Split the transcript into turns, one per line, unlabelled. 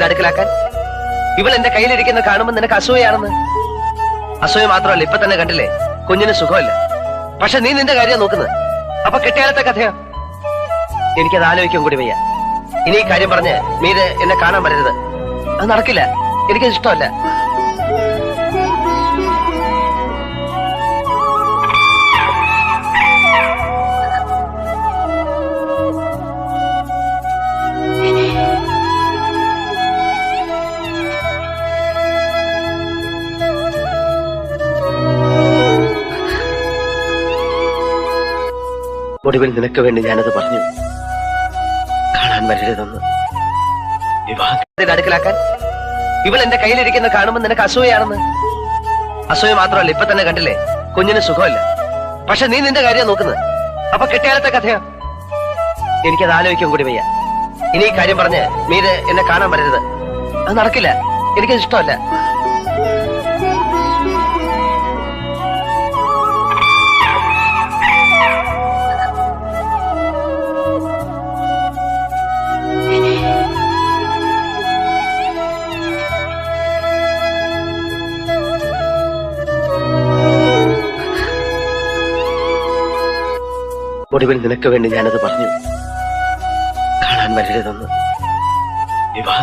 അടുക്കലാക്കാൻ ഇവൾ എന്റെ കയ്യിലിരിക്കുന്ന കാണുമ്പോൾ നിനക്ക് അസൂയാണെന്ന്. അസൂയ മാത്രമല്ല, ഇപ്പൊ തന്നെ കണ്ടില്ലേ കുഞ്ഞിന് സുഖമല്ല. പക്ഷെ നീ നിന്റെ കാര്യം നോക്കുന്നത്. അപ്പൊ കെട്ടിയാലത്തെ കഥയോ? എനിക്കത് ആലോചിക്കാൻ കൂടി വയ്യ. ഇനി ഈ കാര്യം പറഞ്ഞ് മീര് എന്നെ കാണാൻ വരരുത്. അത് നടക്കില്ല, എനിക്കത് ഇഷ്ടമല്ല. ഒടുവിൽ നിനക്ക് വേണ്ടി ഞാനത് പറഞ്ഞു, കാണാൻ വരരുതെന്ന്. വിവാഹത്തിന്റെ അടുക്കലാക്കാൻ ഇവൾ എന്റെ കയ്യിലിരിക്കുന്ന കാണുമ്പോൾ നിനക്ക് അസൂയാണെന്ന്. അസൂയ മാത്രമല്ല, ഇപ്പൊ തന്നെ കണ്ടില്ലേ കുഞ്ഞിന് സുഖമല്ല. പക്ഷെ നീ നിന്റെ കാര്യം നോക്കുന്നത്. അപ്പൊ കെട്ടിയാലത്തെ കഥയോ? എനിക്കത് ആലോചിക്കാൻ കൂടി വയ്യ. ഇനി ഈ കാര്യം പറഞ്ഞ് മീര് എന്നെ കാണാൻ വരരുത്. അത് നടക്കില്ല, എനിക്കത് ഇഷ്ടമല്ല. ഒടുവിൽ നിനക്ക് വേണ്ടി ഞാനത് പറഞ്ഞു, കാണാൻ വരരുതെന്ന്. വിവാഹം